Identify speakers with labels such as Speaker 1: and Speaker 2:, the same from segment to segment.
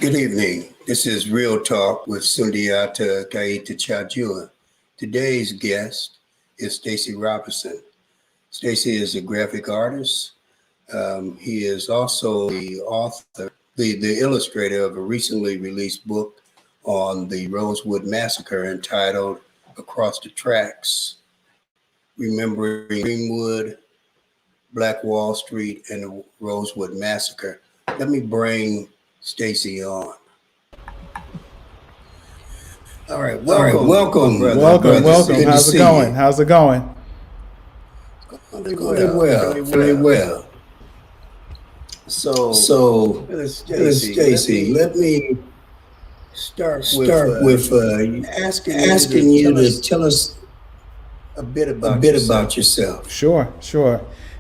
Speaker 1: Good evening. This is Real Talk with Sundiata, Keita, Cha-Jua. Today's guest is Stacy Robinson. Stacy is a graphic artist. He is also the author, the illustrator of a recently released book on the Rosewood Massacre entitled Across the Tracks, Remembering Greenwood, Black Wall Street, and the Rosewood Massacre. Let me bring Stacy on. All right, welcome, brother.
Speaker 2: Welcome.
Speaker 1: Good
Speaker 2: How's it going? How's it going?
Speaker 1: Very well. So Stacy, let me start with asking you to tell us a bit about yourself.
Speaker 2: Sure.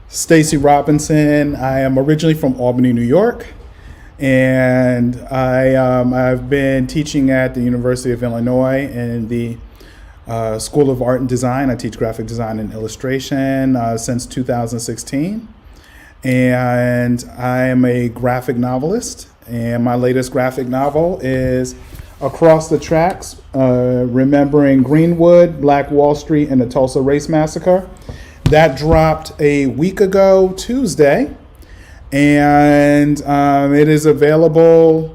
Speaker 2: Stacy Robinson. I am originally from Albany, New York, and I've been teaching at the University of Illinois in the School of Art and Design. I teach graphic design and illustration since 2016, and I am a graphic novelist. And my latest graphic novel is Across the Tracks, Remembering Greenwood, Black Wall Street, and the Tulsa Race Massacre. That dropped a week ago, Tuesday, and it is available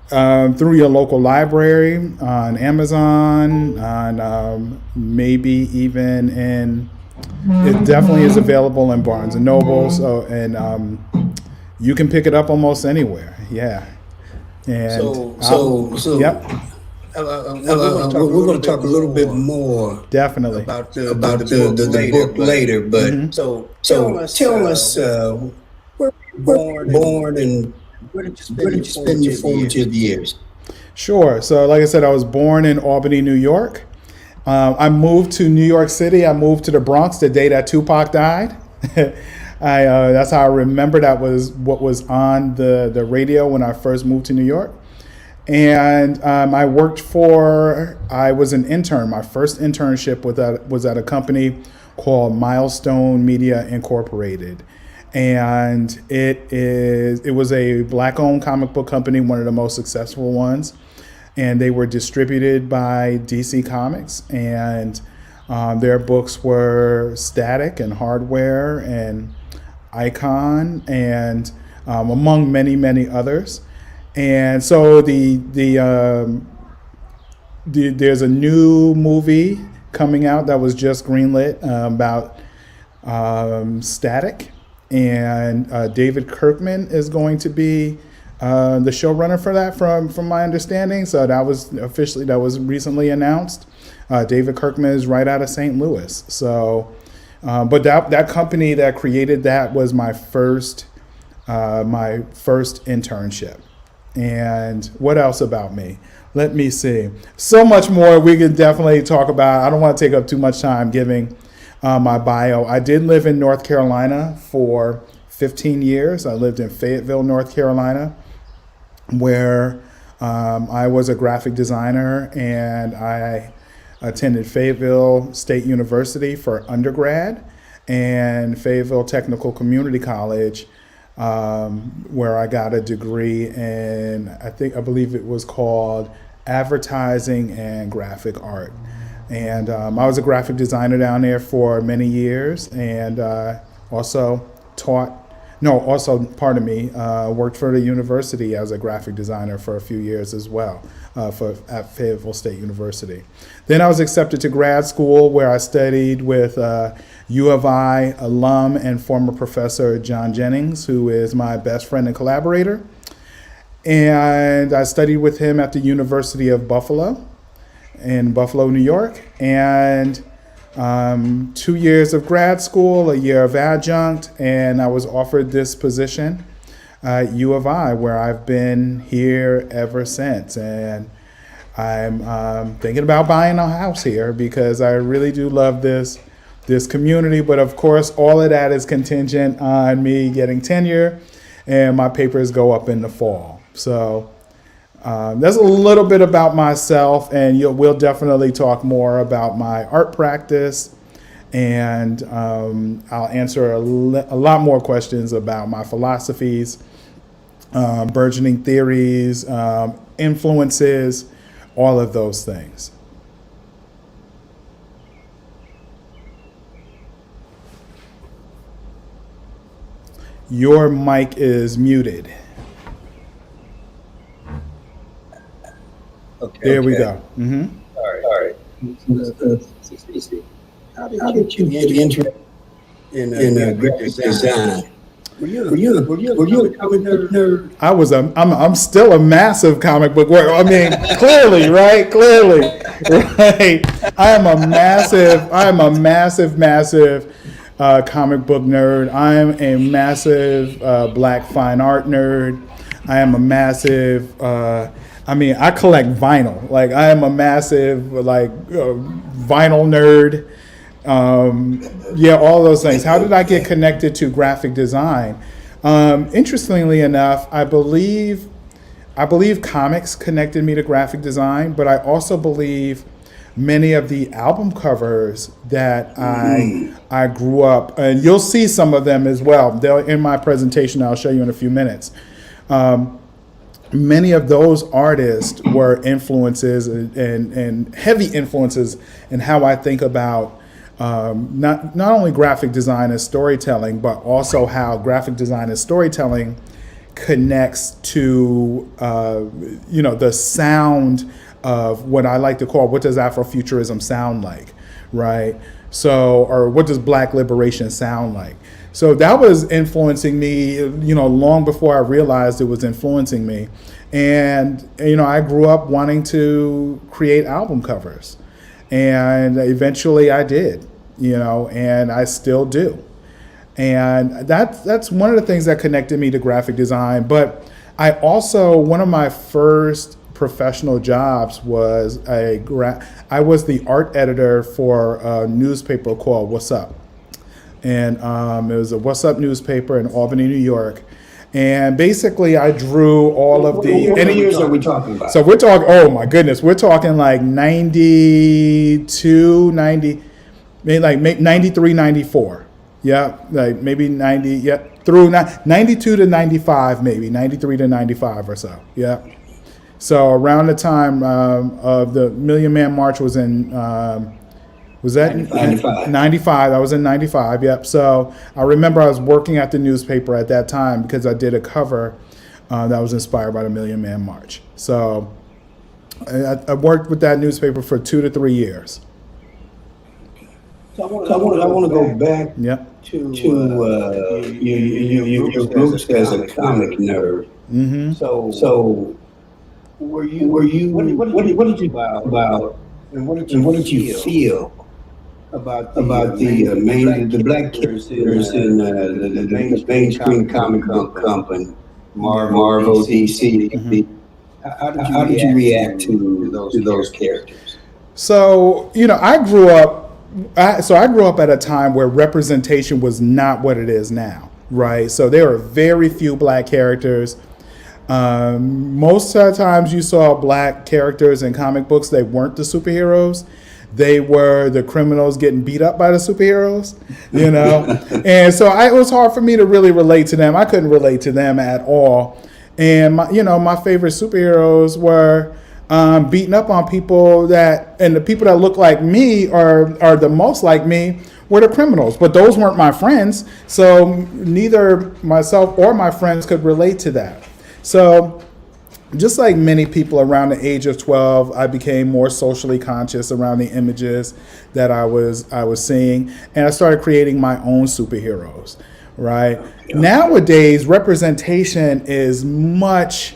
Speaker 2: through your local library, on Amazon, on maybe even it definitely is available in Barnes and Noble. So, and you can pick it up almost anywhere. Yeah. And yep.
Speaker 1: We're going to talk a little bit more
Speaker 2: definitely
Speaker 1: about the book later. But so tell us where you were born and where did you spend your formative years?
Speaker 2: Sure. So like I said, I was born in Albany, New York. I moved to New York City. I moved to the Bronx the day that Tupac died. That's how I remember that was what was on the radio when I first moved to New York. And I was an intern. My first internship was at a company called Milestone Media Incorporated. And it was a Black-owned comic book company, one of the most successful ones. And they were distributed by DC Comics. And their books were Static and Hardware and Icon and among many, many others. And so there's a new movie coming out that was just greenlit about Static, and David Kirkman is going to be the showrunner for that, from my understanding. So that was recently announced. David Kirkman is right out of St. Louis. So, but that company that created that was my first internship. And what else about me? Let me see. So much more we can definitely talk about. I don't want to take up too much time giving my bio. I did live in North Carolina for 15 years. I lived in Fayetteville, North Carolina, where I was a graphic designer, and I attended Fayetteville State University for undergrad and Fayetteville Technical Community College, where I got a degree in, I believe it was called advertising and graphic art. And I was a graphic designer down there for many years, and worked for the university as a graphic designer for a few years as well, at Fayetteville State University. Then I was accepted to grad school, where I studied with U of I alum and former professor John Jennings, who is my best friend and collaborator. And I studied with him at the University of Buffalo in Buffalo, New York. And 2 years of grad school, a year of adjunct, and I was offered this position at U of I, where I've been here ever since. And I'm thinking about buying a house here because I really do love this community. But of course, all of that is contingent on me getting tenure and my papers go up in the fall. So that's a little bit about myself, and we'll definitely talk more about my art practice, and I'll answer a lot more questions about my philosophies burgeoning theories, influences, all of those things. Your mic is muted.
Speaker 1: Okay.
Speaker 2: There we go. Mm-hmm.
Speaker 1: All right. How did you get interested in graphic design? Were you a comic book nerd?
Speaker 2: I'm still a massive comic book nerd. I mean, clearly, right? Clearly, right? I am a massive comic book nerd. I am a massive black fine art nerd. I am a massive. I collect vinyl. Like, I am a massive vinyl nerd. All those things. How did I get connected to graphic design? Interestingly enough, I believe comics connected me to graphic design, but I also believe many of the album covers that I grew up, and you'll see some of them as well. They're in my presentation. I'll show you in a few minutes. Many of those artists were influences and heavy influences in how I think about not only graphic design and storytelling, but also how graphic design and storytelling connects to the sound of what I like to call, what does Afrofuturism sound like, right? So, or what does Black liberation sound like? So that was influencing me, long before I realized it was influencing me. And, I grew up wanting to create album covers. And eventually I did, and I still do. And that's one of the things that connected me to graphic design. But I also, one of my first professional jobs was I was the art editor for a newspaper called What's Up. And it was a What's Up newspaper in Albany, New York. And basically I drew all of the...
Speaker 1: What years are we talking about?
Speaker 2: So we're talking, oh my goodness, we're talking like 92, 90, maybe like 93, 94. Yeah, like maybe 90, yeah, through 92 to 95, maybe 93 to 95 or so. Yeah. So around the time of the Million Man March was in, was that
Speaker 1: 95?
Speaker 2: 95. I was in 95. Yep. So I remember I was working at the newspaper at that time because I did a cover that was inspired by the Million Man March. So I worked with that newspaper for 2 to 3 years.
Speaker 1: So I want to go back to your groups as a comic nerd.
Speaker 2: Mm-hmm.
Speaker 1: So were you what did you about and what did you feel about the black characters in the mainstream comic book company, Marvel, DC?
Speaker 2: Mm-hmm.
Speaker 1: How did you react to those characters?
Speaker 2: So I grew up. I grew up at a time where representation was not what it is now, right? So there were very few black characters. Most of the times you saw black characters in comic books, they weren't the superheroes. They were the criminals getting beat up by the superheroes, And so it was hard for me to really relate to them. I couldn't relate to them at all. And my favorite superheroes were beating up on people and the people that look like me are the most like me were the criminals. But those weren't my friends. So neither myself or my friends could relate to that. So just like many people around the age of 12, I became more socially conscious around the images that I was seeing. And I started creating my own superheroes, right? Yeah. Nowadays, representation is much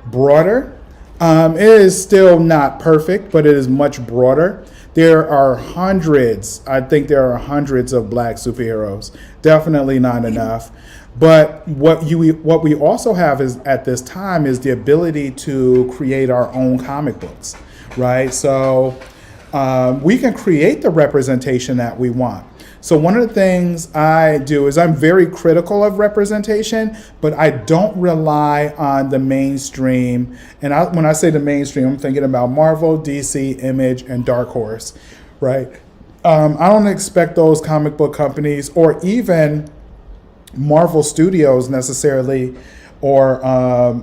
Speaker 2: broader. It is still not perfect, but it is much broader. There are hundreds of black superheroes. Definitely not enough. But what we also have is at this time is the ability to create our own comic books, right? So we can create the representation that we want. So one of the things I do is I'm very critical of representation, but I don't rely on the mainstream. And when I say the mainstream, I'm thinking about Marvel, DC, Image, and Dark Horse, right? I don't expect those comic book companies or even Marvel Studios necessarily, or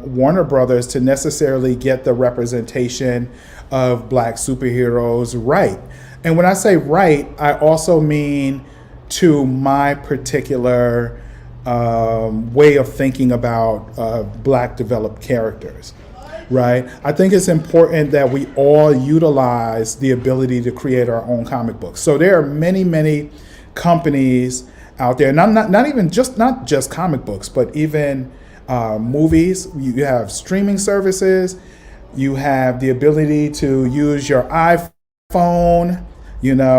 Speaker 2: Warner Brothers to necessarily get the representation of black superheroes right. And when I say right, I also mean to my particular way of thinking about black developed characters, right? I think it's important that we all utilize the ability to create our own comic books. So there are many, many companies out there, and I'm not just comic books, but even movies. You have streaming services. You have the ability to use your iPhone. Even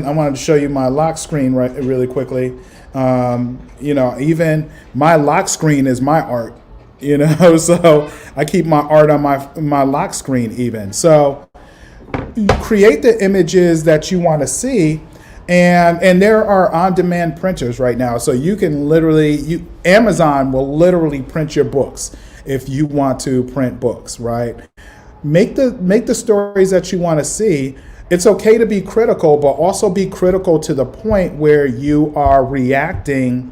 Speaker 2: I wanted to show you my lock screen really quickly. Even my lock screen is my art. So I keep my art on my lock screen even. So you create the images that you want to see. And there are on-demand printers right now, so you can Amazon will literally print your books if you want to print books, right? Make the stories that you want to see. It's okay to be critical, but also be critical to the point where you are reacting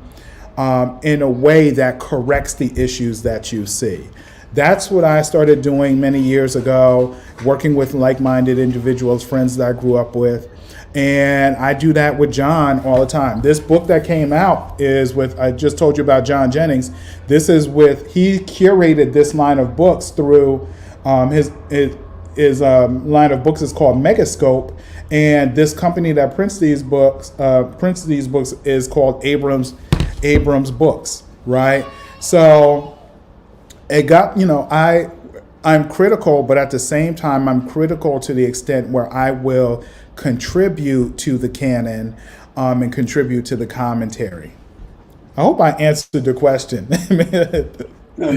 Speaker 2: in a way that corrects the issues that you see. That's what I started doing many years ago, working with like-minded individuals, friends that I grew up with. And I do that with John all the time. This book that came out is with, I just told you about John Jennings. He curated this line of books through his line of books is called Megascope. And this company that prints these books is called Abrams Books, right? So it got, I'm critical, but at the same time, I'm critical to the extent where I will contribute to the canon and contribute to the commentary. I hope I answered the question.
Speaker 1: No.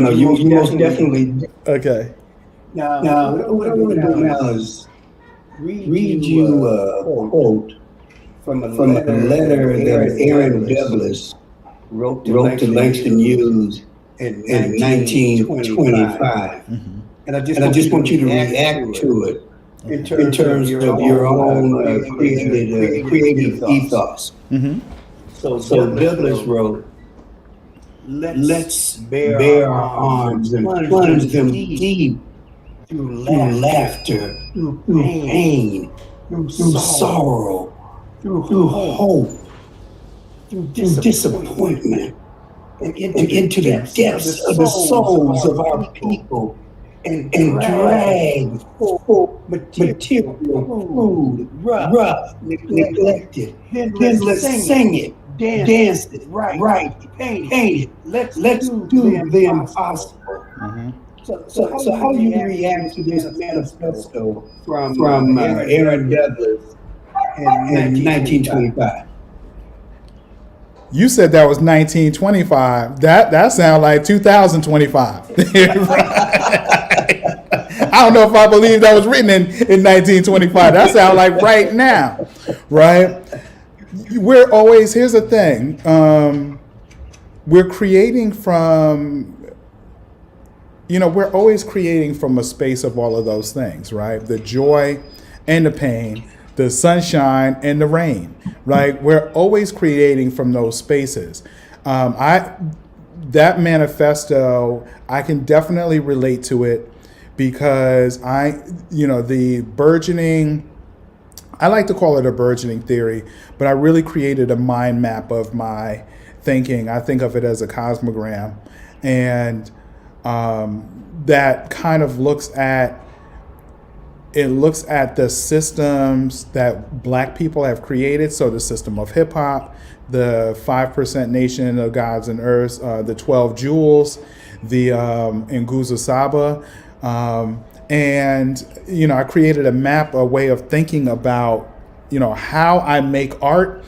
Speaker 1: You most definitely.
Speaker 2: Okay.
Speaker 1: Now, what I want to do now is read you a quote from a letter that Aaron Douglas wrote to Langston Hughes in 1925.
Speaker 2: Mm-hmm.
Speaker 1: And I just want you to react to it in terms of your own creative ethos.
Speaker 2: Mm-hmm.
Speaker 1: So Douglas wrote, let's bear our arms and plunge them deep through laughter, through pain, through sorrow, through hope, through disappointment, and into the depths of the souls of our people, and drag material food, rough, neglected. Then let's sing it, dance it, write it, paint it. Let's do the impossible.
Speaker 2: Mm-hmm.
Speaker 1: So how do you react to this manifesto from Aaron Douglas in 1925?
Speaker 2: You said that was 1925. That sounds like 2025. I don't know if I believe that was written in 1925. That sounds like right now, right? Here's the thing. We're creating from, we're always creating from a space of all of those things, right? The joy and the pain, the sunshine and the rain, right? We're always creating from those spaces. That manifesto, I can definitely relate to it because the burgeoning, I like to call it a burgeoning theory, but I really created a mind map of my thinking. I think of it as a cosmogram, and that kind of looks at the systems that Black people have created. So the system of hip hop, the 5% Nation of Gods and Earths, the 12 Jewels, the Nguzo Saba. And I created a map, a way of thinking about, how I make art,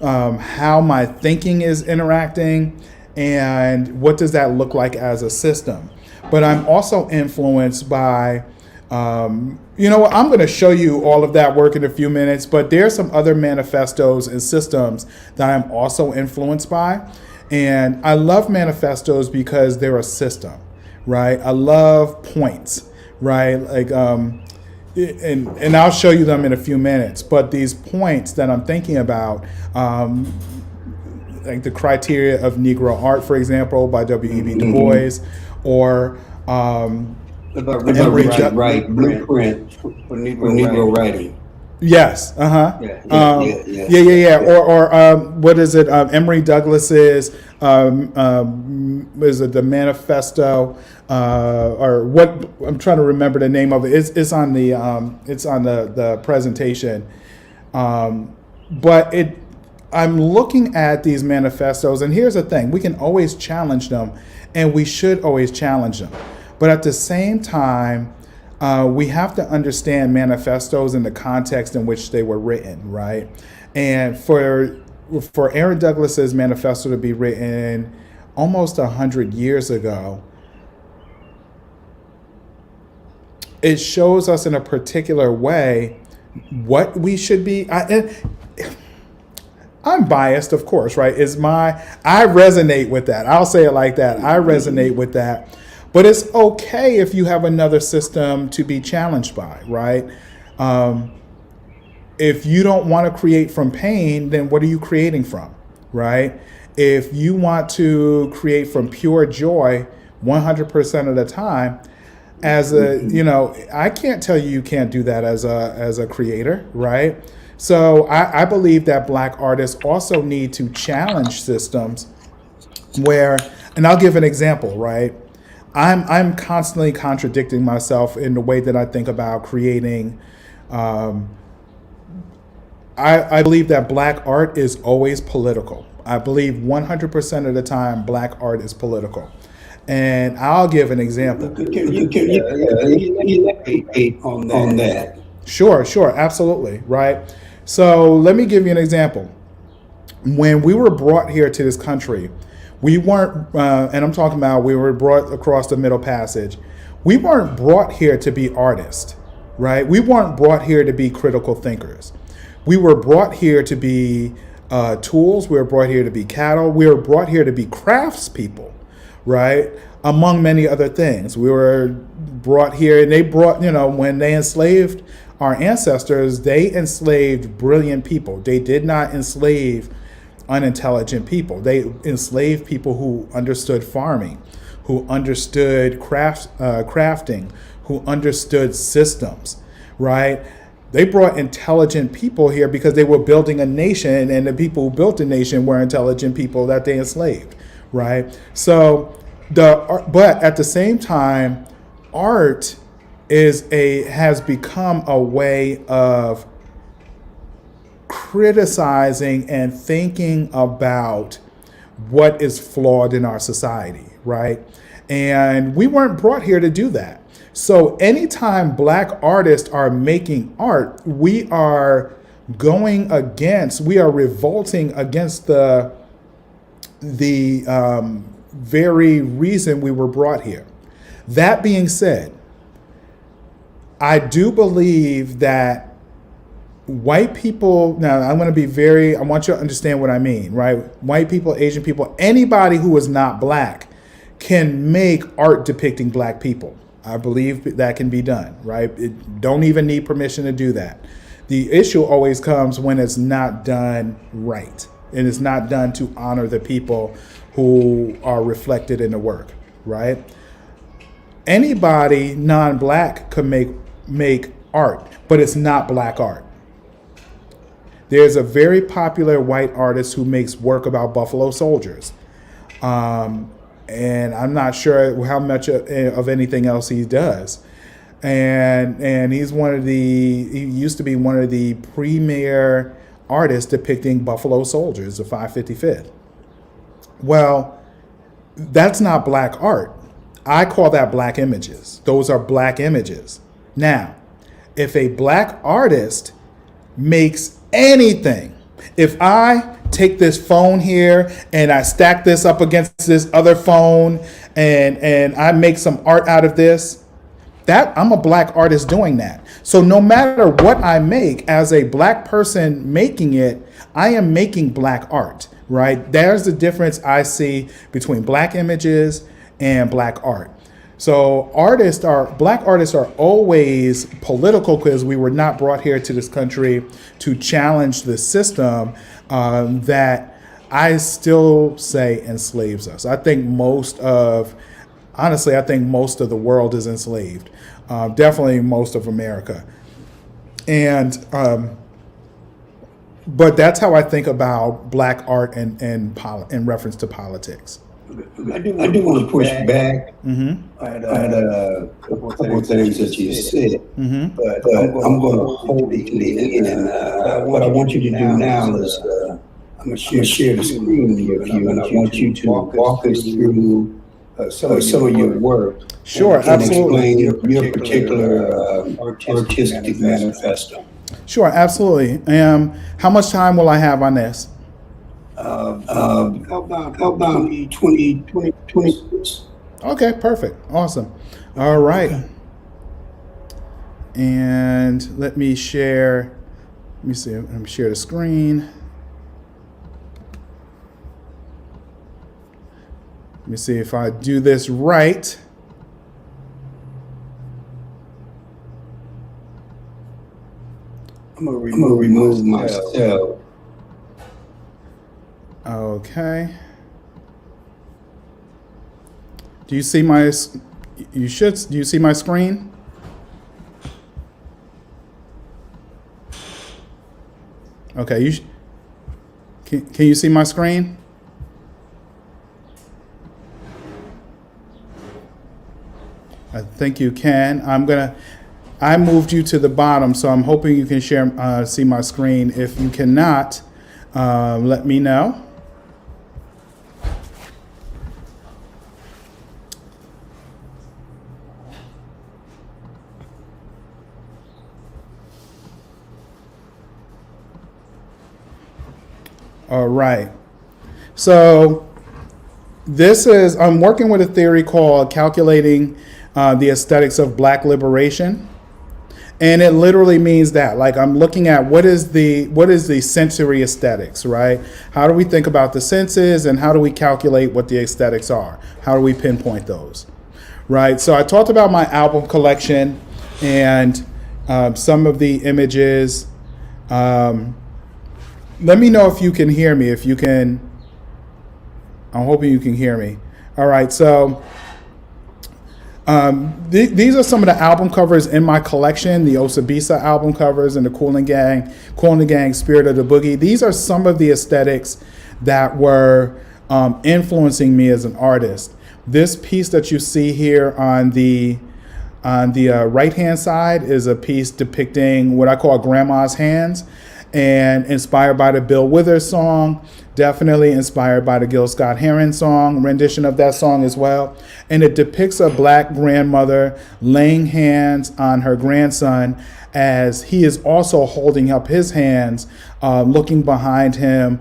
Speaker 2: how my thinking is interacting, and what does that look like as a system. But I'm also influenced by, I'm going to show you all of that work in a few minutes, but there's some other manifestos and systems that I'm also influenced by. And I love manifestos because they're a system, right? I love points, right? Like, and I'll show you them in a few minutes, but these points that I'm thinking about, like the criteria of Negro art, for example, by W.E.B. Du Bois, or
Speaker 1: About
Speaker 2: Emory
Speaker 1: Richard
Speaker 2: Du-
Speaker 1: Wright blueprint for Negro writing.
Speaker 2: Yes.
Speaker 1: Yeah, yeah, yeah, yeah,
Speaker 2: Yeah.
Speaker 1: yeah.
Speaker 2: Or what is it? Emory Douglas's is it the manifesto? Or what? I'm trying to remember the name of it. It's on the presentation. But I'm looking at these manifestos, and here's the thing: we can always challenge them, and we should always challenge them. But at the same time, we have to understand manifestos in the context in which they were written, right? And for Aaron Douglas's manifesto to be written almost 100 years ago, it shows us in a particular way what we should be. I'm biased, of course, right? I resonate with that. I'll say it like that. I resonate with that. But it's okay if you have another system to be challenged by, right? If you don't want to create from pain, then what are you creating from, right? If you want to create from pure joy 100% of the time, I can't tell you can't do that as a creator, right? So I believe that Black artists also need to challenge systems and I'll give an example, right? I'm constantly contradicting myself in the way that I think about creating. I believe that Black art is always political. I believe 100% of the time Black art is political. And I'll give an example.
Speaker 1: You can elaborate on that.
Speaker 2: Sure, absolutely, right? So let me give you an example. When we were brought here to this country, we weren't, and I'm talking about we were brought across the Middle Passage. We weren't brought here to be artists, right? We weren't brought here to be critical thinkers. We were brought here to be tools. We were brought here to be cattle. We were brought here to be craftspeople, right? Among many other things. We were brought here, and they brought, when they enslaved our ancestors, they enslaved brilliant people. They did not enslave unintelligent people. They enslaved people who understood farming, who understood crafting, who understood systems, right? They brought intelligent people here because they were building a nation, and the people who built the nation were intelligent people that they enslaved, right? So but at the same time, art has become a way of criticizing and thinking about what is flawed in our society, right? And we weren't brought here to do that. So anytime Black artists are making art, we are revolting against the very reason we were brought here. That being said, I do believe that white people, now I want you to understand what I mean, right? White people, Asian people, anybody who is not Black can make art depicting Black people. I believe that can be done, right? It don't even need permission to do that. The issue always comes when it's not done right, and it's not done to honor the people who are reflected in the work, right? Anybody non-Black could make art, but it's not Black art. There's a very popular white artist who makes work about Buffalo Soldiers. And I'm not sure how much of anything else he does. And he used to be one of the premier artists depicting Buffalo Soldiers, the 555th. Well, that's not Black art. I call that Black images. Those are Black images. Now, if a Black artist makes anything, if I take this phone here and I stack this up against this other phone and I make some art out of this, that I'm a Black artist doing that. So no matter what I make as a Black person making it, I am making Black art, right? There's the difference I see between Black images and Black art. So Black artists are always political because we were not brought here to this country to challenge the system that I still say enslaves us. Honestly, I think most of the world is enslaved. Definitely most of America. And but that's how I think about black art in reference to politics.
Speaker 1: I do want to push back at a couple of things that you said, but I'm going to hold it to the end. What I want you to do now is I'm going to share the screen with you, and I want you to walk us through some of your work.
Speaker 2: Sure,
Speaker 1: and
Speaker 2: absolutely.
Speaker 1: explain your particular artistic manifesto.
Speaker 2: Sure, absolutely. How much time will I have on this?
Speaker 1: How about 20 minutes?
Speaker 2: Okay, perfect. Awesome. All right. And let me share. Let me see. Let me share the screen. Let me see if I do this right.
Speaker 1: I'm gonna remove myself.
Speaker 2: Okay. Do you see my? You should. Do you see my screen? Okay. Can you see my screen? I think you can. I moved you to the bottom, so I'm hoping you can see my screen. If you cannot, let me know. All right. So I'm working with a theory called calculating the aesthetics of black liberation. And it literally means that, like, I'm looking at what is the sensory aesthetics, right? How do we think about the senses, and how do we calculate what the aesthetics are? How do we pinpoint those, right? So I talked about my album collection and some of the images. Let me know if you can hear me. If you can, I'm hoping you can hear me. All right, so these are some of the album covers in my collection, the Osabisa album covers and the Kool and Gang, Spirit of the Boogie. These are some of the aesthetics that were influencing me as an artist. This piece that you see here on the right-hand side is a piece depicting what I call Grandma's Hands, and inspired by the Bill Withers song, definitely inspired by the Gil Scott-Heron song, rendition of that song as well. And it depicts a black grandmother laying hands on her grandson as he is also holding up his hands, looking behind him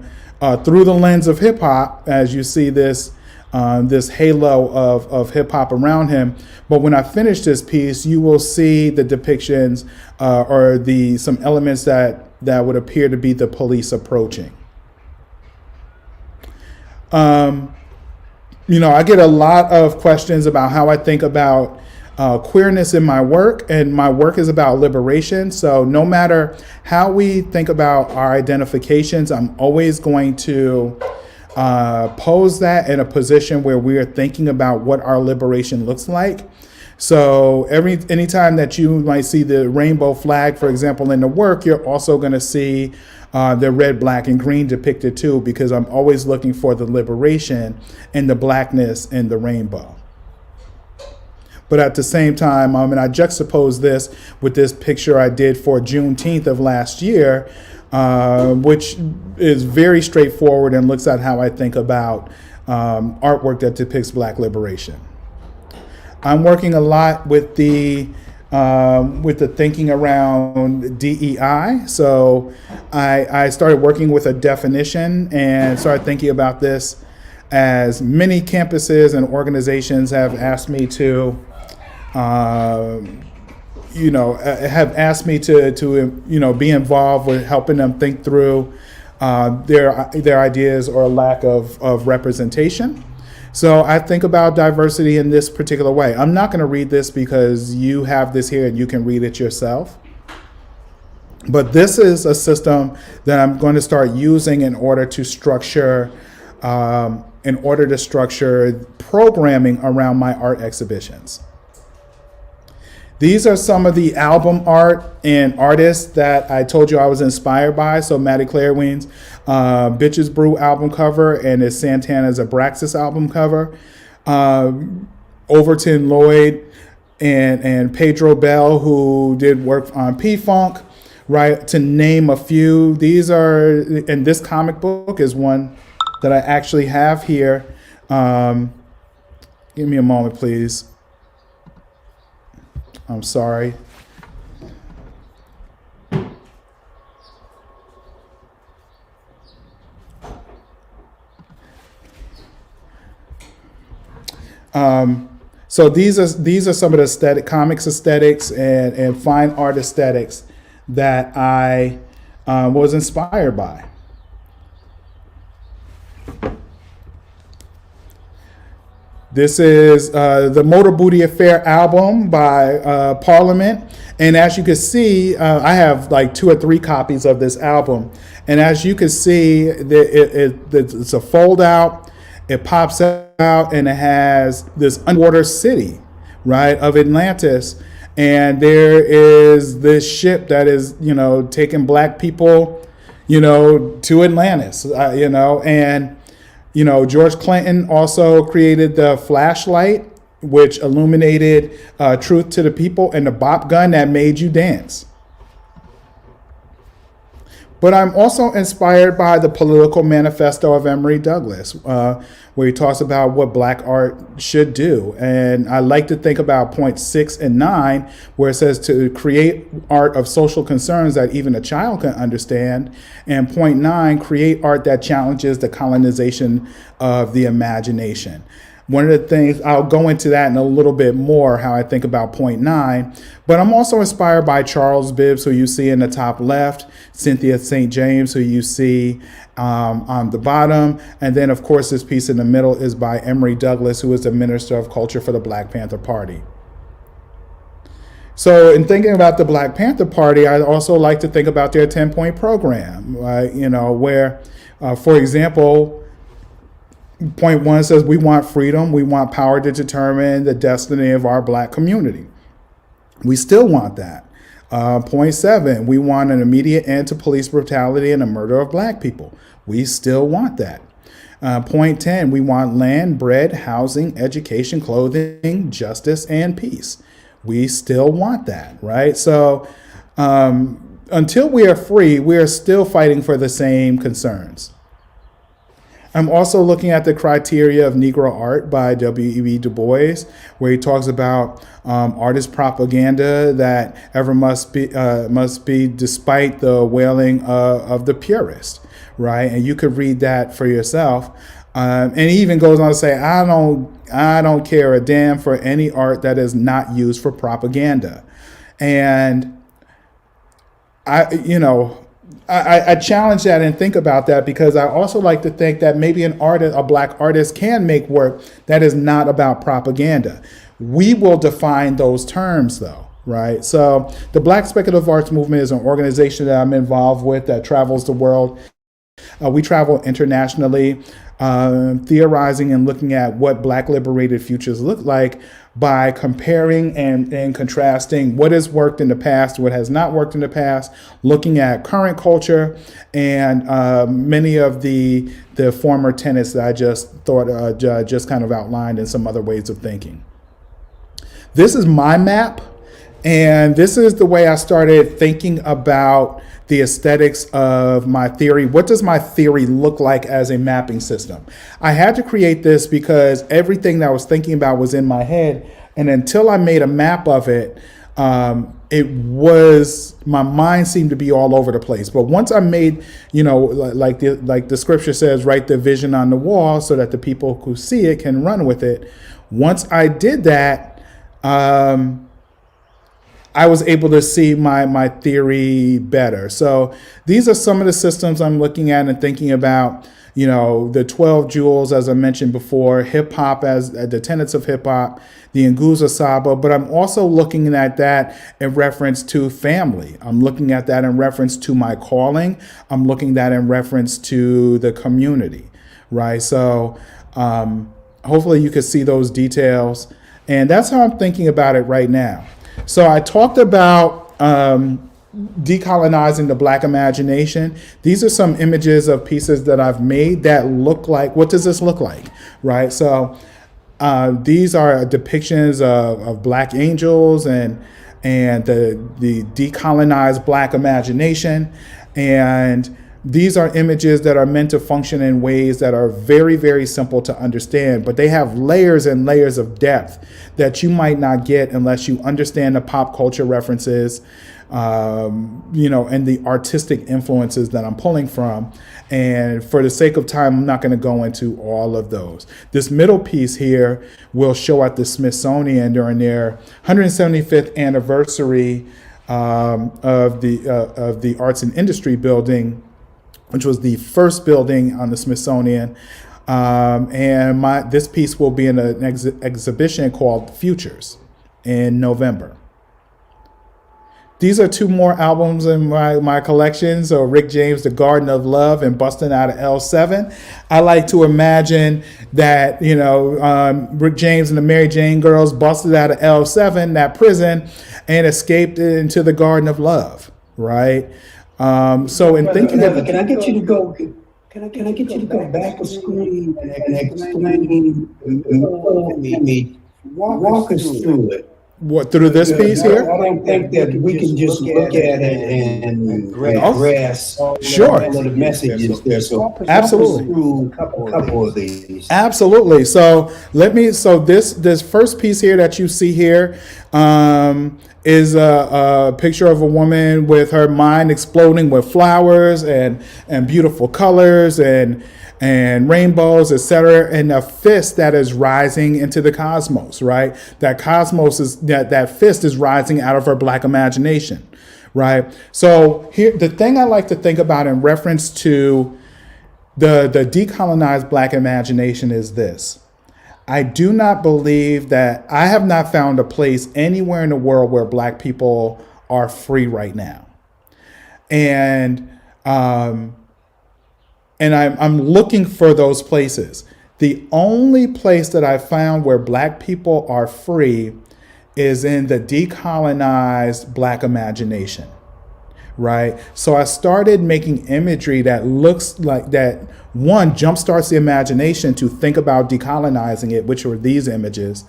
Speaker 2: through the lens of hip hop, as you see this halo of hip hop around him. But when I finish this piece, you will see the depictions or some elements that would appear to be the police approaching. I get a lot of questions about how I think about queerness in my work, and my work is about liberation. So no matter how we think about our identifications, I'm always going to pose that in a position where we are thinking about what our liberation looks like. So anytime that you might see the rainbow flag, for example, in the work, you're also going to see the red, black, and green depicted too, because I'm always looking for the liberation and the blackness in the rainbow. But at the same time, I juxtapose this with this picture I did for Juneteenth of last year, which is very straightforward and looks at how I think about artwork that depicts black liberation. I'm working a lot with the thinking around DEI. So I started working with a definition and started thinking about this, as many campuses and organizations have asked me to, be involved with helping them think through their ideas or lack of representation. So I think about diversity in this particular way. I'm not going to read this because you have this here and you can read it yourself. But this is a system that I'm going to start using in order to structure programming around my art exhibitions. These are some of the album art and artists that I told you I was inspired by. So Maddie Clairween's Bitches Brew album cover, and it's Santana's Abraxas album cover. Overton Lloyd and Pedro Bell, who did work on P-Funk, right? To name a few. These are, and this comic book is one that I actually have here. Give me a moment, please. I'm sorry. So these are some of the comics aesthetics and fine art aesthetics that I was inspired by. This is the Motor Booty Affair album by Parliament. And as you can see, I have like 2 or 3 copies of this album. And as you can see, it's a fold out, it pops out, and it has this underwater city, right, of Atlantis. And there is this ship that is, taking black people, to Atlantis, and George Clinton also created the flashlight, which illuminated truth to the people, and the bop gun that made you dance. But I'm also inspired by the political manifesto of Emory Douglas, where he talks about what black art should do. And I like to think about point 6 and 9, where it says to create art of social concerns that even a child can understand. And point 9, create art that challenges the colonization of the imagination. One of the things, I'll go into that in a little bit more, how I think about point 9, but I'm also inspired by Charles Bibbs, who you see in the top left, Cynthia St. James, who you see on the bottom, and then of course this piece in the middle is by Emory Douglas, who is the Minister of Culture for the Black Panther Party. So in thinking about the Black Panther Party, I also like to think about their 10-point program, right? Where, for example, point 1 says we want freedom, we want power to determine the destiny of our black community. We still want that. Point 7, we want an immediate end to police brutality and the murder of black people. We still want that. Point 10, we want land, bread, housing, education, clothing, justice, and peace. We still want that, right? So until we are free, we are still fighting for the same concerns. I'm also looking at the criteria of Negro art by W.E.B. Du Bois, where he talks about artist propaganda that ever must be despite the wailing of the purist, right? And you could read that for yourself. And he even goes on to say, I don't care a damn for any art that is not used for propaganda. And I challenge that and think about that, because I also like to think that maybe a black artist can make work that is not about propaganda. We will define those terms though, right? So the Black Speculative Arts Movement is an organization that I'm involved with that travels the world. We travel internationally, theorizing and looking at what Black liberated futures look like by comparing and contrasting what has worked in the past, what has not worked in the past, looking at current culture and many of the former tenets that I just kind of outlined in some other ways of thinking. This is my map, and this is the way I started thinking about the aesthetics of my theory. What does my theory look like as a mapping system? I had to create this because everything that I was thinking about was in my head. And until I made a map of it, my mind seemed to be all over the place. But once I made, like the scripture says, write the vision on the wall so that the people who see it can run with it. Once I did that, I was able to see my theory better. So these are some of the systems I'm looking at and thinking about, the 12 jewels, as I mentioned before, hip hop as the tenets of hip hop, the Nguzo Saba, but I'm also looking at that in reference to family. I'm looking at that in reference to my calling. I'm looking at that in reference to the community, right? So hopefully you can see those details. And that's how I'm thinking about it right now. So I talked about decolonizing the Black imagination. These are some images of pieces that I've made that look like, what does this look like, right? So these are depictions of Black angels and the decolonized Black imagination. And these are images that are meant to function in ways that are very, very simple to understand, but they have layers and layers of depth that you might not get unless you understand the pop culture references, and the artistic influences that I'm pulling from. And for the sake of time, I'm not going to go into all of those. This middle piece here will show at the Smithsonian during their 175th anniversary of the Arts and Industry Building, which was the first building on the Smithsonian. And this piece will be in an exhibition called Futures in November. These are two more albums in my collection. So Rick James, The Garden of Love, and Busting Out of L7. I like to imagine that, Rick James and the Mary Jane Girls busted out of L7, that prison, and escaped into the Garden of Love, right? So in thinking of,
Speaker 1: can I get you to go? Can I get you to go back a screen and explain me? Walk us through it.
Speaker 2: What, through this piece here?
Speaker 1: I don't think that we can just look at it and grasp
Speaker 2: sure
Speaker 1: all of the messages there. So
Speaker 2: absolutely,
Speaker 1: through a couple of these.
Speaker 2: Absolutely. So this first piece here that you see here is a picture of a woman with her mind exploding with flowers and beautiful colors and rainbows, etc., and a fist that is rising into the cosmos, right? That cosmos is that fist is rising out of her Black imagination, right? So here, the thing I like to think about in reference to the decolonized Black imagination is this. I do not believe that I have not found a place anywhere in the world where Black people are free right now. And I'm looking for those places. The only place that I found where Black people are free is in the decolonized Black imagination, right? So I started making imagery that looks like that. One, jumpstarts the imagination to think about decolonizing it, which were these images.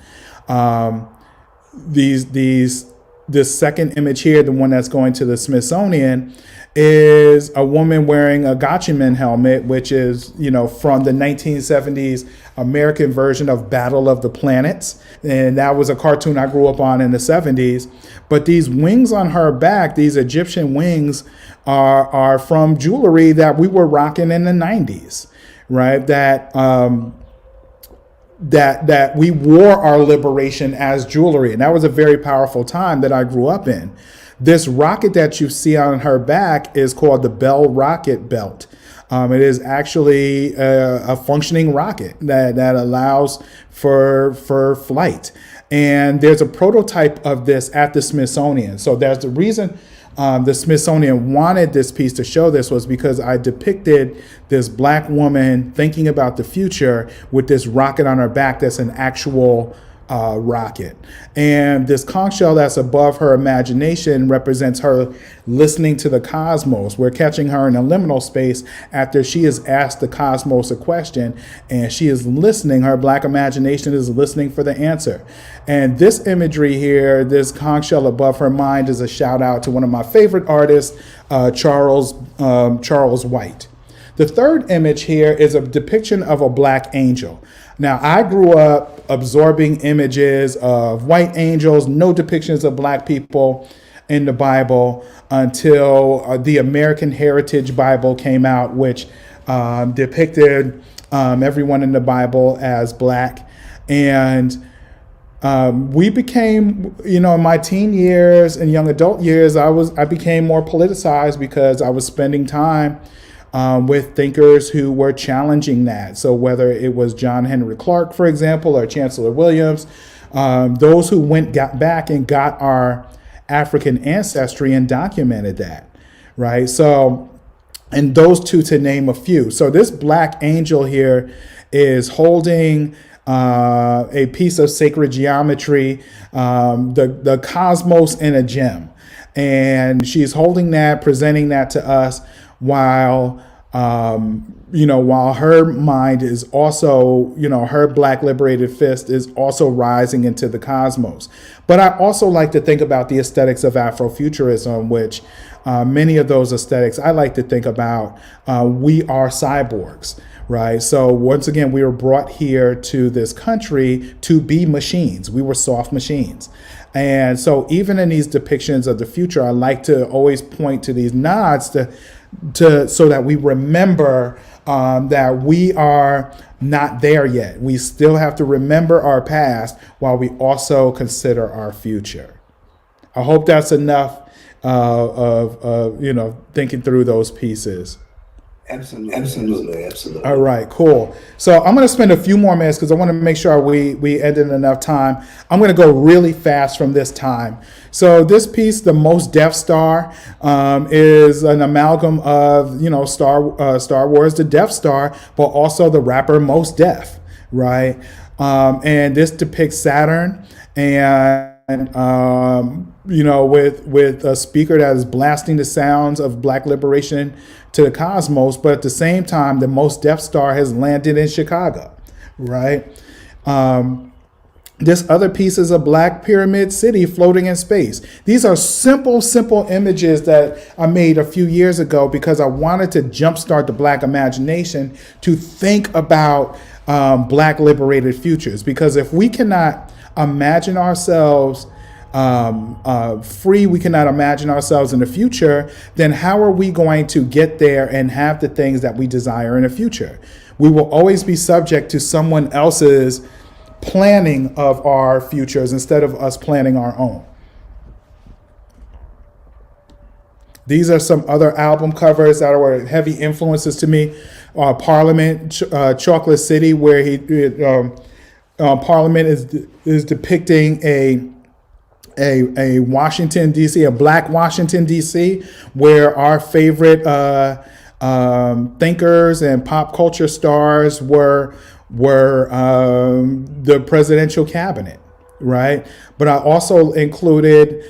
Speaker 2: This second image here, the one that's going to the Smithsonian, is a woman wearing a Gatchaman helmet, which is, from the 1970s American version of Battle of the Planets. And that was a cartoon I grew up on in the 70s. But these wings on her back, these Egyptian wings, are from jewelry that we were rocking in the 90s, right? That we wore our liberation as jewelry. And that was a very powerful time that I grew up in. This rocket that you see on her back is called the Bell Rocket Belt. It is actually a functioning rocket that allows for flight. And there's a prototype of this at the Smithsonian. So there's the reason the Smithsonian wanted this piece to show this was because I depicted this Black woman thinking about the future with this rocket on her back that's an actual rocket. And this conch shell that's above her imagination represents her listening to the cosmos. We're catching her in a liminal space after she has asked the cosmos a question, and she is listening. Her Black imagination is listening for the answer. And this imagery here, this conch shell above her mind, is a shout out to one of my favorite artists, Charles White. The third image here is a depiction of a Black angel. Now, I grew up absorbing images of white angels, no depictions of Black people in the Bible until the American Heritage Bible came out, which depicted everyone in the Bible as Black. And we became, in my teen years and young adult years, I became more politicized because I was spending time with thinkers who were challenging that. So whether it was John Henry Clark, for example, or Chancellor Williams, those who got back and got our African ancestry and documented that, right? So, and those two to name a few. So this black angel here is holding a piece of sacred geometry, the cosmos in a gem. And she's holding that, presenting that to us while, while her mind is also, her black liberated fist is also rising into the cosmos. But I also like to think about the aesthetics of Afrofuturism, which many of those aesthetics I like to think about, we are cyborgs. Right. So once again, we were brought here to this country to be machines. We were soft machines. And so even in these depictions of the future, I like to always point to these nods to so that we remember that we are not there yet. We still have to remember our past while we also consider our future. I hope that's enough of thinking through those pieces.
Speaker 1: Absolutely.
Speaker 2: All right, cool. So I'm going to spend a few more minutes because I want to make sure we end in enough time. I'm going to go really fast from this time. So this piece, The Most Death Star, is an amalgam of, Star Wars, the Death Star, but also the rapper Mos Def, right? And this depicts Saturn and with a speaker that is blasting the sounds of Black liberation to the cosmos, but at the same time, the Most Death Star has landed in Chicago, right? This other piece is a Black pyramid city floating in space. These are simple images that I made a few years ago because I wanted to jumpstart the Black imagination to think about Black liberated futures. Because if we cannot imagine ourselves free, we cannot imagine ourselves in the future, then how are we going to get there and have the things that we desire in the future? We will always be subject to someone else's planning of our futures instead of us planning our own. These are some other album covers that were heavy influences to me. Parliament, Chocolate City, where Parliament is depicting a Washington, D.C., a Black Washington, D.C., where our favorite thinkers and pop culture stars were the presidential cabinet, right? But I also included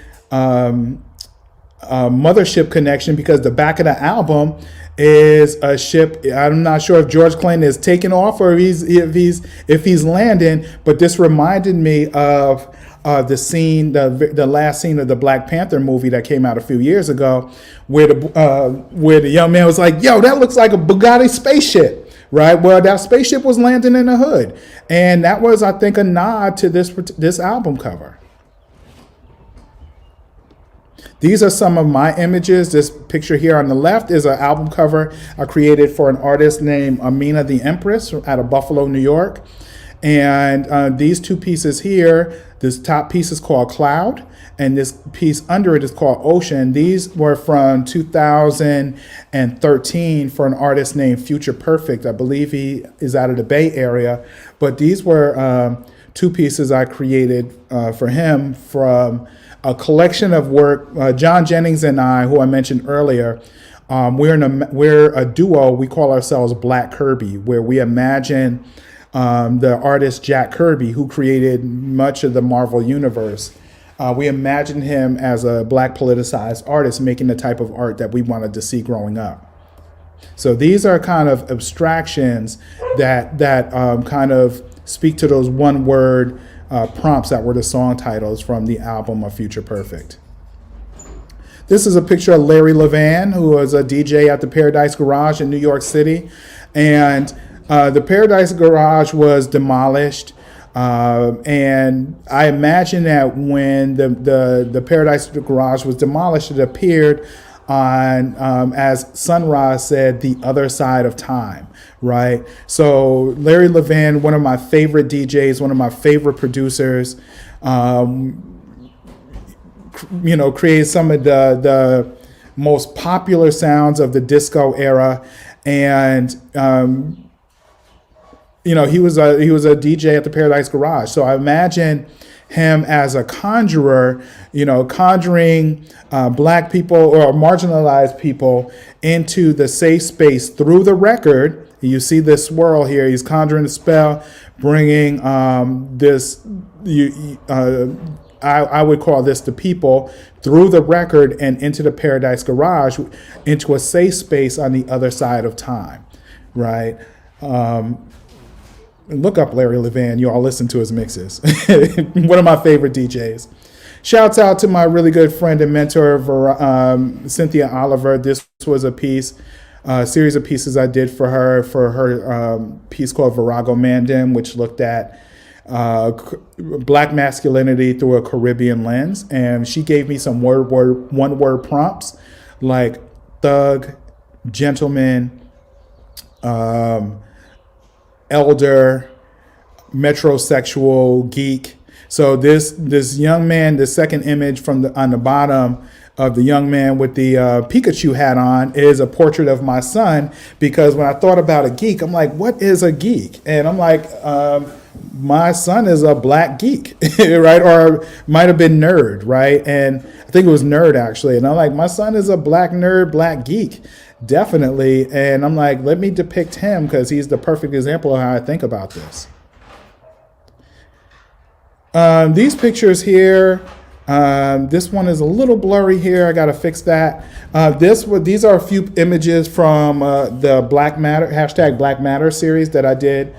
Speaker 2: Mothership Connection because the back of the album is a ship. I'm not sure if George Clinton is taking off or if he's landing, but this reminded me of the scene, the last scene of the Black Panther movie that came out a few years ago, where the young man was like, "Yo, that looks like a Bugatti spaceship," right? Well, that spaceship was landing in the hood, and that was, I think, a nod to this album cover. These are some of my images. This picture here on the left is an album cover I created for an artist named Amina the Empress out of Buffalo, New York. And these two pieces here, this top piece is called Cloud, and this piece under it is called Ocean. These were from 2013 for an artist named Future Perfect. I believe he is out of the Bay Area. But these were two pieces I created for him from a collection of work. John Jennings and I, who I mentioned earlier, we're a duo. We call ourselves Black Kirby, where we imagine the artist Jack Kirby, who created much of the Marvel universe. We imagined him as a Black politicized artist making the type of art that we wanted to see growing up. So these are kind of abstractions that kind of speak to those one-word prompts that were the song titles from the album of Future Perfect. This is a picture of Larry Levan, who was a DJ at the Paradise Garage in New York City. And the Paradise Garage was demolished. And I imagine that when the Paradise Garage was demolished, it appeared on, as Sunrise said, the other side of time, right? So Larry Levan, one of my favorite DJs, one of my favorite producers, created some of the most popular sounds of the disco era. And he was a DJ at the Paradise Garage. So I imagine him as a conjurer, conjuring Black people or marginalized people into the safe space through the record. You see this swirl here. He's conjuring a spell, bringing this. I would call this the people through the record and into the Paradise Garage, into a safe space on the other side of time, right? Look up Larry Levan. You all listen to his mixes. One of my favorite DJs. Shouts out to my really good friend and mentor, Cynthia Oliver. This was a series of pieces I did for her piece called Virago Mandim, which looked at Black masculinity through a Caribbean lens. And she gave me some one-word prompts like thug, gentleman, elder, metrosexual, geek. So this young man, the second image on the bottom of the young man with the Pikachu hat on is a portrait of my son, because when I thought about a geek, I'm like, what is a geek? And I'm like, my son is a Black geek, right? Or might have been nerd, right? And I think it was nerd actually. And I'm like, my son is a Black nerd, Black geek, definitely. And I'm like, let me depict him because he's the perfect example of how I think about this. These pictures here, this one is a little blurry here. I got to fix that. These are a few images from the Black Matter, hashtag Black Matter series that I did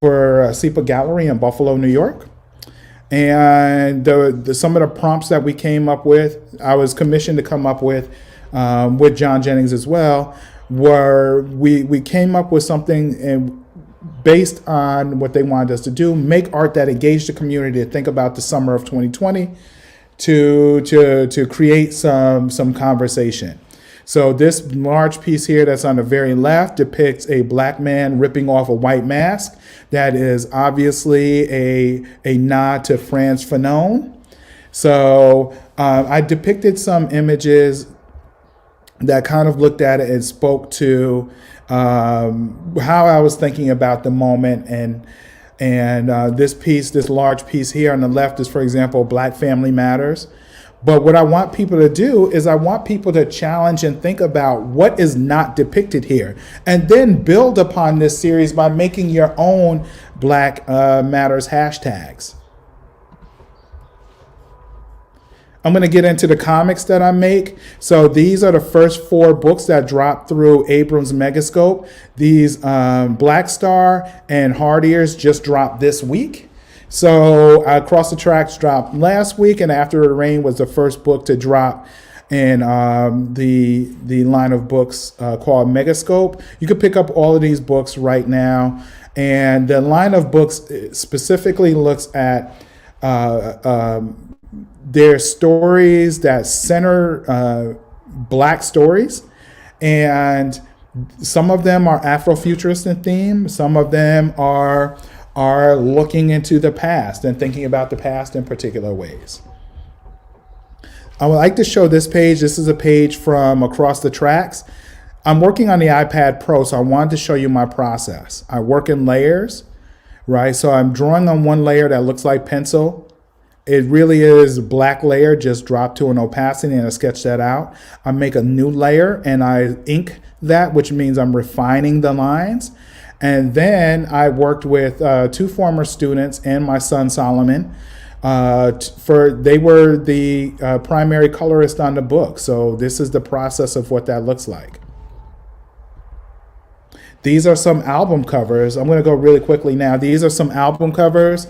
Speaker 2: for SIPA Gallery in Buffalo, New York. And some of the prompts that we came up with, I was commissioned to come up with John Jennings as well, were we came up with something and based on what they wanted us to do, make art that engaged the community to think about the summer of 2020 to create some conversation. So this large piece here that's on the very left depicts a Black man ripping off a white mask. That is obviously a nod to Frantz Fanon. So I depicted some images that kind of looked at it and spoke to how I was thinking about the moment. And this large piece here on the left is, for example, Black Family Matters. But what I want people to do is I want people to challenge and think about what is not depicted here, and then build upon this series by making your own Black Matters hashtags. I'm going to get into the comics that I make. So these are the first 4 books that dropped through Abrams Megascope. These Black Star and Hard Ears just dropped this week. So Across the Tracks dropped last week, and After the Rain was the first book to drop in the line of books called Megascope. You can pick up all of these books right now. And the line of books specifically looks at their stories that center Black stories. And some of them are Afrofuturist in theme. Some of them are looking into the past and thinking about the past in particular ways. I would like to show this page. This is a page from Across the Tracks. I'm working on the iPad Pro, so I wanted to show you my process. I work in layers, right? So I'm drawing on one layer that looks like pencil. It really is black layer, just dropped to an opacity, and I sketch that out. I make a new layer and I ink that, which means I'm refining the lines. And then I worked with 2 former students and my son Solomon. They were the primary colorist on the book. So this is the process of what that looks like. These are some album covers. I'm going to go really quickly now. These are some album covers.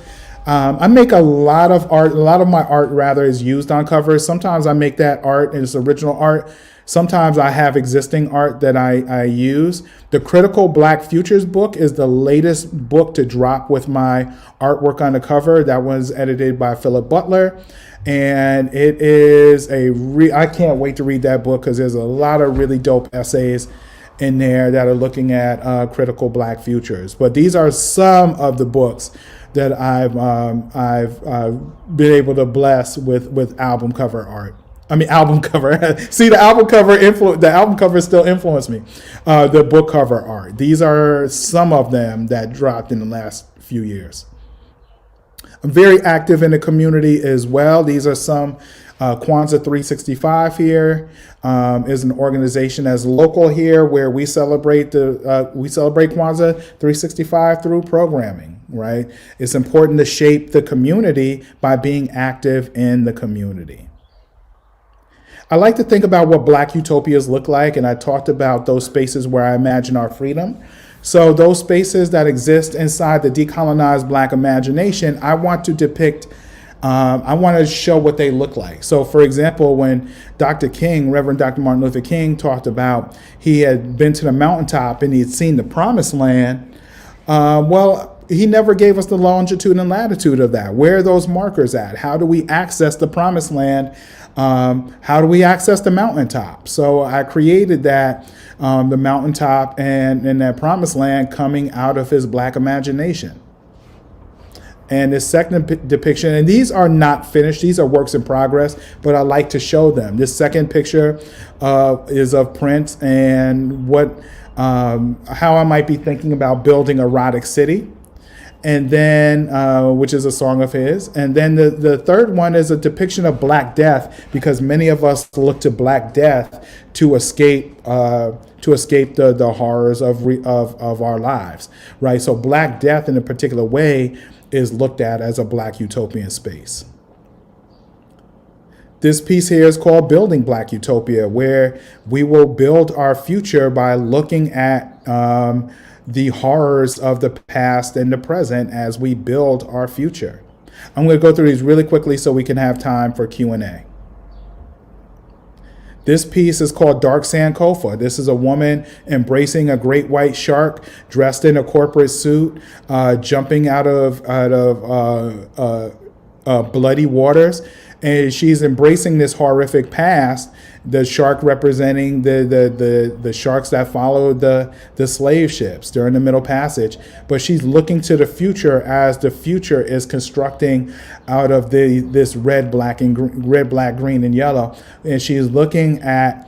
Speaker 2: I make a lot of art. A lot of my art, rather, is used on covers. Sometimes I make that art and it's original art. Sometimes I have existing art that I use. The Critical Black Futures book is the latest book to drop with my artwork on the cover. That was edited by Philip Butler. And it is I can't wait to read that book because there's a lot of really dope essays in there that are looking at critical Black futures. But these are some of the books that I've been able to bless with album cover art. I mean, album cover. See, the album cover still influenced me. The book cover art. These are some of them that dropped in the last few years. I'm very active in the community as well. These are some Kwanzaa 365 here is an organization that's local here where we celebrate Kwanzaa 365 through programming, right? It's important to shape the community by being active in the community. I like to think about what Black utopias look like, and I talked about those spaces where I imagine our freedom. So those spaces that exist inside the decolonized Black imagination, I want to depict, I want to show what they look like. So for example, when Dr. King, Reverend Dr. Martin Luther King, talked about he had been to the mountaintop and he had seen the promised land, well, he never gave us the longitude and latitude of that. Where are those markers at? How do we access the promised land? How do we access the mountaintop? So I created that, the mountaintop and that promised land coming out of his Black imagination. And this second depiction, and these are not finished, these are works in progress, but I like to show them. This second picture is of Prince and how I might be thinking about building Erotic City. And then, which is a song of his. And then the third one is a depiction of Black Death, because many of us look to Black Death to escape the horrors of our lives, right? So Black Death in a particular way is looked at as a Black utopian space. This piece here is called Building Black Utopia, where we will build our future by looking at the horrors of the past and the present as we build our future. I'm going to go through these really quickly so we can have time for Q&A. This piece is called Dark Sankofa. This is a woman embracing a great white shark, dressed in a corporate suit, jumping out of bloody waters. And she's embracing this horrific past, the shark representing the sharks that followed the slave ships during the Middle Passage. But she's looking to the future as the future is constructing out of this red, black, green, and yellow. And she's looking at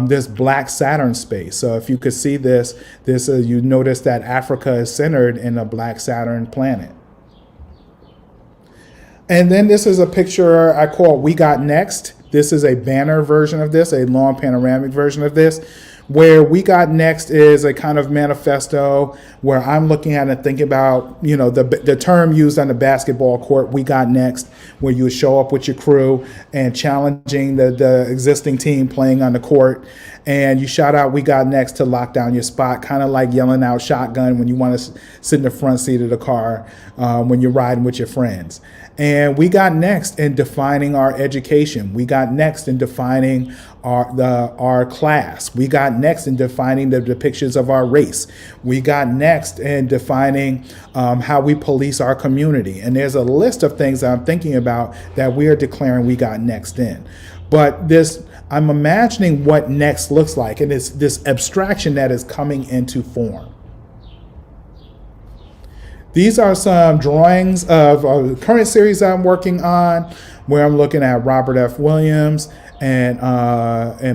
Speaker 2: this Black Saturn space. So if you could see this you notice that Africa is centered in a Black Saturn planet. And then this is a picture I call We Got Next. This is a banner version of this, a long panoramic version of this, where We Got Next is a kind of manifesto where I'm looking at and thinking about, the term used on the basketball court, we got next, where you would show up with your crew and challenging the existing team playing on the court. And you shout out, we got next, to lock down your spot, kind of like yelling out shotgun when you want to sit in the front seat of the car when you're riding with your friends. And we got next in defining our education. We got next in defining our class. We got next in defining the depictions of our race. We got next in defining how we police our community. And there's a list of things that I'm thinking about that we are declaring we got next in. But I'm imagining what next looks like, and it's this abstraction that is coming into form. These are some drawings of a current series I'm working on, where I'm looking at Robert F. Williams and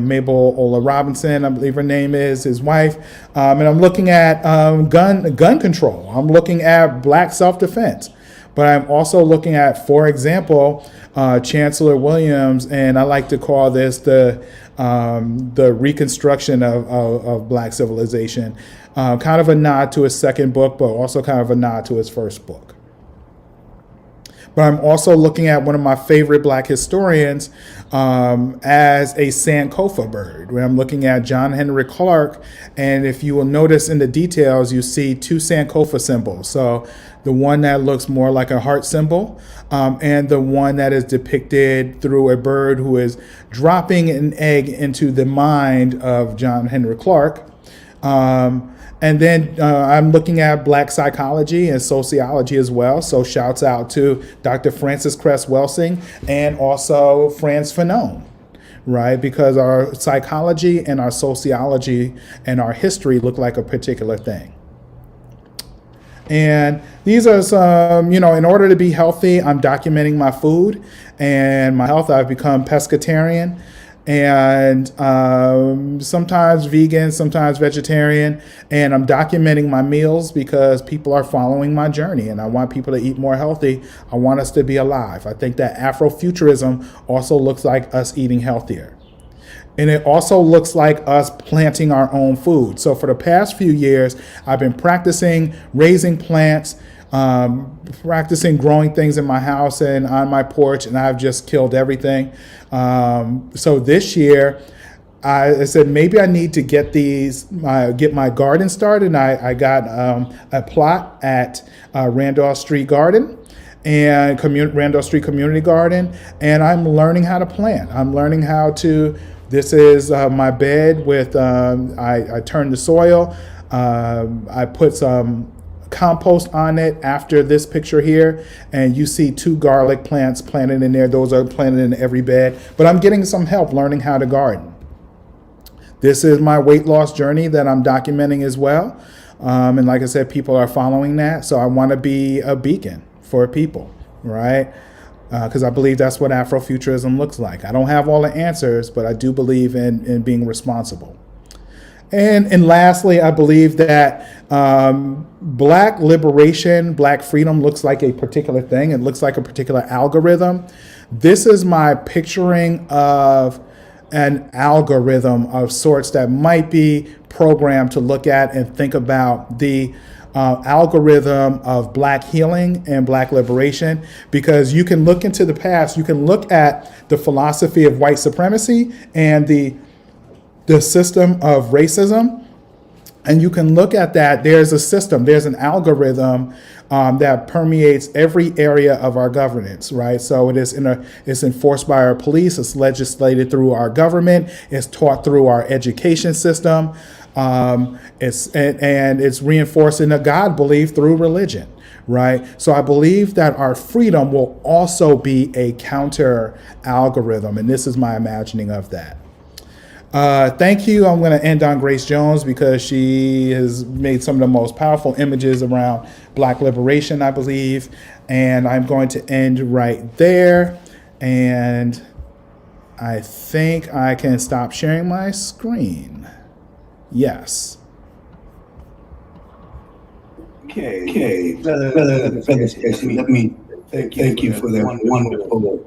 Speaker 2: Mabel Ola Robinson, I believe her name is, his wife. And I'm looking at gun control. I'm looking at Black self-defense. But I'm also looking at, for example, Chancellor Williams, and I like to call this the reconstruction of Black civilization. Kind of a nod to his second book, but also kind of a nod to his first book. But I'm also looking at one of my favorite Black historians as a Sankofa bird, where I'm looking at John Henry Clark. And if you will notice in the details, you see two Sankofa symbols. So the one that looks more like a heart symbol, and the one that is depicted through a bird who is dropping an egg into the mind of John Henry Clark. And then I'm looking at Black psychology and sociology as well. So shouts out to Dr. Frances Cress Welsing and also Frantz Fanon, right? Because our psychology and our sociology and our history look like a particular thing. And these are some, in order to be healthy, I'm documenting my food and my health. I've become pescatarian and sometimes vegan, sometimes vegetarian. And I'm documenting my meals because people are following my journey and I want people to eat more healthy. I want us to be alive. I think that Afrofuturism also looks like us eating healthier. And it also looks like us planting our own food. So for the past few years, I've been practicing raising plants, practicing growing things in my house and on my porch, and I've just killed everything. So this year, I said maybe I need to get get my garden started. And I got a plot at Randolph Street Garden and Randolph Street Community Garden, and I'm learning how to plant. I'm learning how to. This is my bed with, I turned the soil. I put some compost on it after this picture here. And you see 2 garlic plants planted in there. Those are planted in every bed. But I'm getting some help learning how to garden. This is my weight loss journey that I'm documenting as well. And like I said, people are following that. So I want to be a beacon for people, right? Because I believe that's what Afrofuturism looks like. I don't have all the answers, but I do believe in being responsible. And lastly, I believe that Black liberation, Black freedom looks like a particular thing. It looks like a particular algorithm. This is my picturing of an algorithm of sorts that might be programmed to look at and think about the algorithm of Black healing and Black liberation, because you can look into the past, you can look at the philosophy of white supremacy and the system of racism, and you can look at that. There's a system, there's an algorithm that permeates every area of our governance, right? So it's enforced by our police, it's legislated through our government, it's taught through our education system. It's reinforcing a God belief through religion, right? So I believe that our freedom will also be a counter algorithm, and this is my imagining of that. Thank you. I'm going to end on Grace Jones because she has made some of the most powerful images around Black liberation, I believe, and I'm going to end right there. And I think I can stop sharing my screen. Yes.
Speaker 1: Okay. Brother Stacy, let me thank you for that wonderful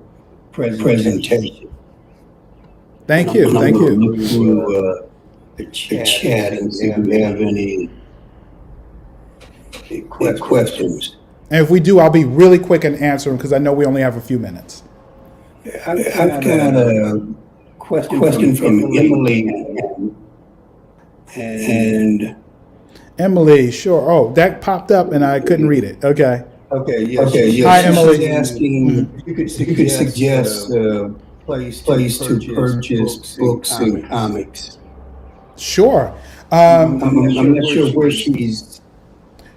Speaker 1: presentation.
Speaker 2: Thank you. Thank you.
Speaker 1: Look through the chat and see if we have any questions.
Speaker 2: And if we do, I'll be really quick and answer them because I know we only have a few minutes.
Speaker 1: I've got a question from Emily. And
Speaker 2: Emily, sure. Oh, that popped up and I couldn't read it. Okay.
Speaker 1: Yes.
Speaker 2: Hi, Emily.
Speaker 1: She's asking if you could suggest a place to purchase books and comics.
Speaker 2: Sure.
Speaker 1: I'm not sure where she's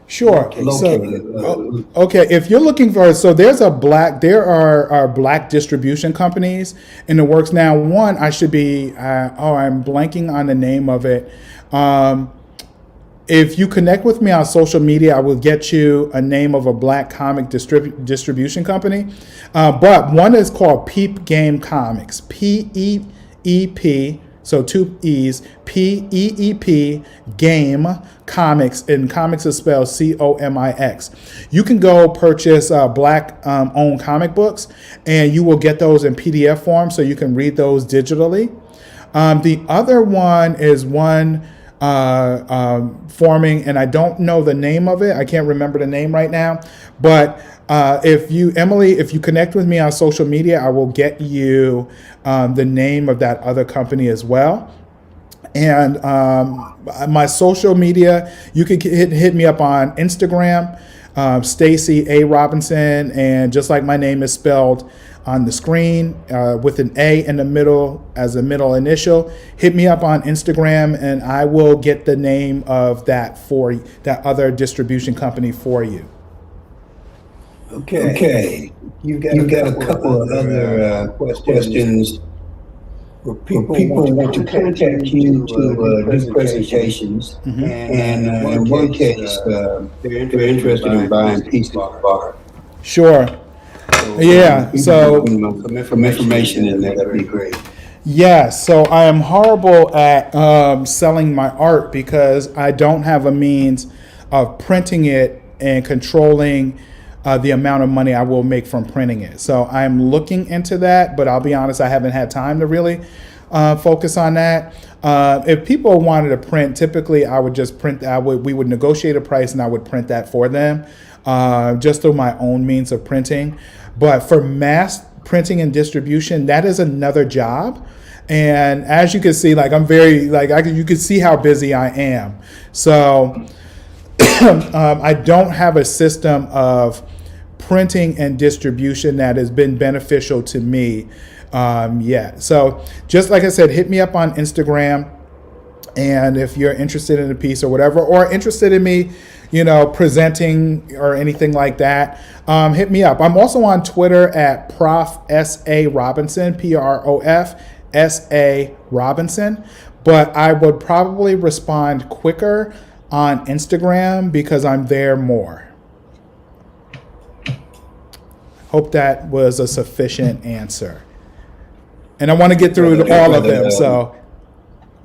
Speaker 2: Sure.
Speaker 1: located.
Speaker 2: Okay, if you're looking for, there are Black distribution companies in the works now. One, I'm blanking on the name of it. If you connect with me on social media, I will get you a name of a Black comic distribution company. But one is called Peep Game Comics, P-E-E-P, so 2 E's, P-E-E-P, Game Comics, and comics is spelled C-O-M-I-X. You can go purchase Black owned comic books, and you will get those in PDF form, so you can read those digitally. The other one is one forming, and I don't know the name of it. I can't remember the name right now. But if you connect with me on social media, I will get you the name of that other company as well. And my social media, you can hit me up on Instagram, Stacy A. Robinson, and just like my name is spelled on the screen with an A in the middle as a middle initial, hit me up on Instagram and I will get the name of that other distribution company for you.
Speaker 1: Okay. You've got a couple of other questions Well,
Speaker 3: Well, people want to contact you to do presentations, and in one case, they're interested in buying pieces of art.
Speaker 2: Sure. Yeah.
Speaker 3: You
Speaker 2: So
Speaker 3: can put some information in there. That'd be great.
Speaker 2: yes, so I am horrible at selling my art because I don't have a means of printing it and controlling the amount of money I will make from printing it. So I'm looking into that, but I'll be honest, I haven't had time to really focus on that. If people wanted to print, typically I would just print. We would negotiate a price, and I would print that for them, just through my own means of printing. But for mass printing and distribution, that is another job. And as you can see, like I'm very you can see how busy I am. So I don't have a system of printing and distribution that has been beneficial to me yet. So just like I said, hit me up on Instagram. And if you're interested in a piece or whatever, or interested in me, presenting or anything like that, hit me up. I'm also on Twitter at Prof. S.A. Robinson, Prof. S.A. Robinson. But I would probably respond quicker on Instagram because I'm there more. Hope that was a sufficient answer. And I want to get through all of them, so.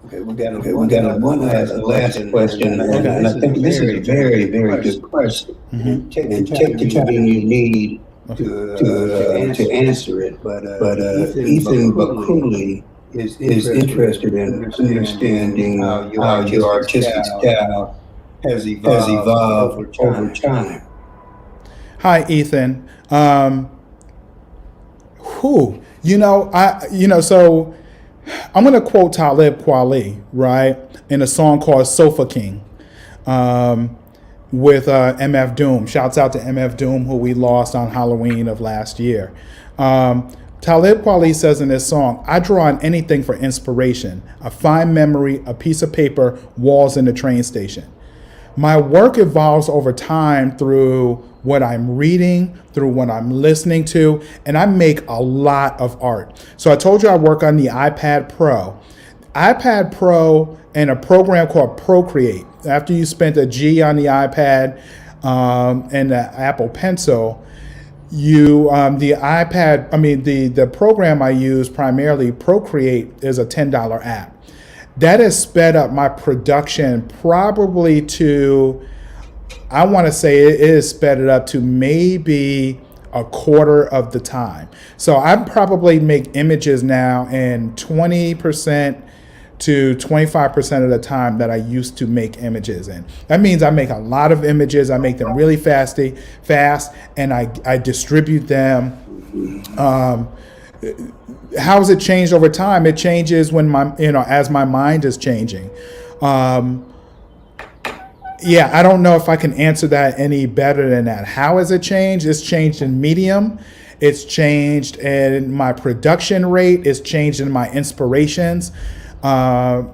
Speaker 3: Okay, we got one last question, and I think this is a very, very good question. And take the time you need to answer it. But Ethan Bakuli is interested in understanding how your artistic style has evolved over time.
Speaker 2: Hi, Ethan. So I'm going to quote Talib Kweli, right, in a song called Sofa King with MF Doom. Shouts out to MF Doom, who we lost on Halloween of last year. Talib Kweli says in this song, I draw on anything for inspiration, a fine memory, a piece of paper, walls in the train station. My work evolves over time through what I'm reading, through what I'm listening to, and I make a lot of art. So I told you I work on the iPad Pro. iPad Pro and a program called Procreate. After you spent a G on the iPad and the Apple Pencil, the program I use primarily, Procreate, is a $10 app. That has sped up my production probably to, I want to say it is sped it up to maybe a quarter of the time. So I probably make images now in 20% to 25% of the time that I used to make images in. That means I make a lot of images. I make them really fast, and I distribute them. How has it changed over time? It changes when as my mind is changing. I don't know if I can answer that any better than that. How has it changed? It's changed in medium. It's changed in my production rate. It's changed in my inspirations. I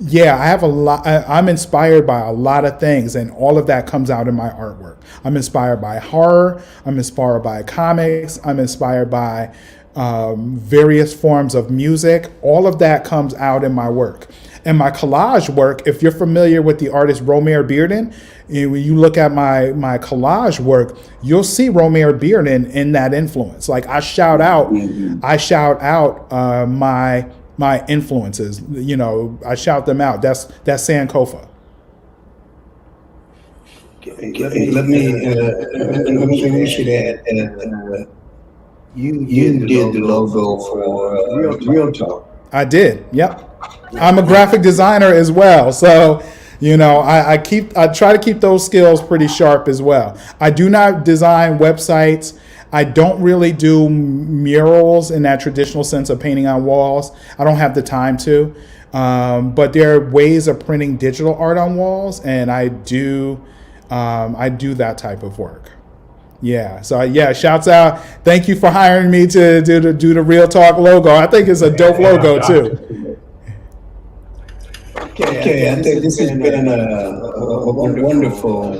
Speaker 2: have a lot. I'm inspired by a lot of things, and all of that comes out in my artwork. I'm inspired by horror. I'm inspired by comics. I'm inspired by various forms of music. All of that comes out in my work. And my collage work, if you're familiar with the artist Romare Bearden, when you look at my collage work, you'll see Romare Bearden in that influence. Like I shout out my influences. I shout them out. That's Sankofa.
Speaker 3: Let me should add that you did the logo for RealTalk.
Speaker 2: I did. Yep. I'm a graphic designer as well, so I try to keep those skills pretty sharp as well. I do not design websites. I don't really do murals in that traditional sense of painting on walls. I don't have the time to, but there are ways of printing digital art on walls, and I do that type of work. Yeah. So shouts out. Thank you for hiring me to do the RealTalk logo. I think it's a dope logo too.
Speaker 3: Okay, I think this has been a wonderful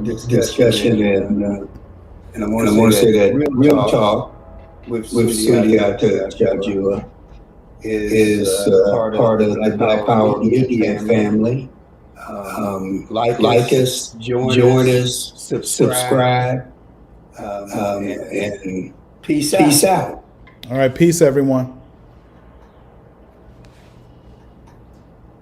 Speaker 3: discussion, and I want to say that RealTalk
Speaker 1: with
Speaker 3: Sundiata Cha-Jua
Speaker 1: is
Speaker 3: part of the Black Power Media family.
Speaker 1: Like us,
Speaker 3: Join us,
Speaker 1: subscribe,
Speaker 3: and
Speaker 1: and peace
Speaker 3: peace
Speaker 1: out.
Speaker 3: out.
Speaker 2: All right, peace, everyone.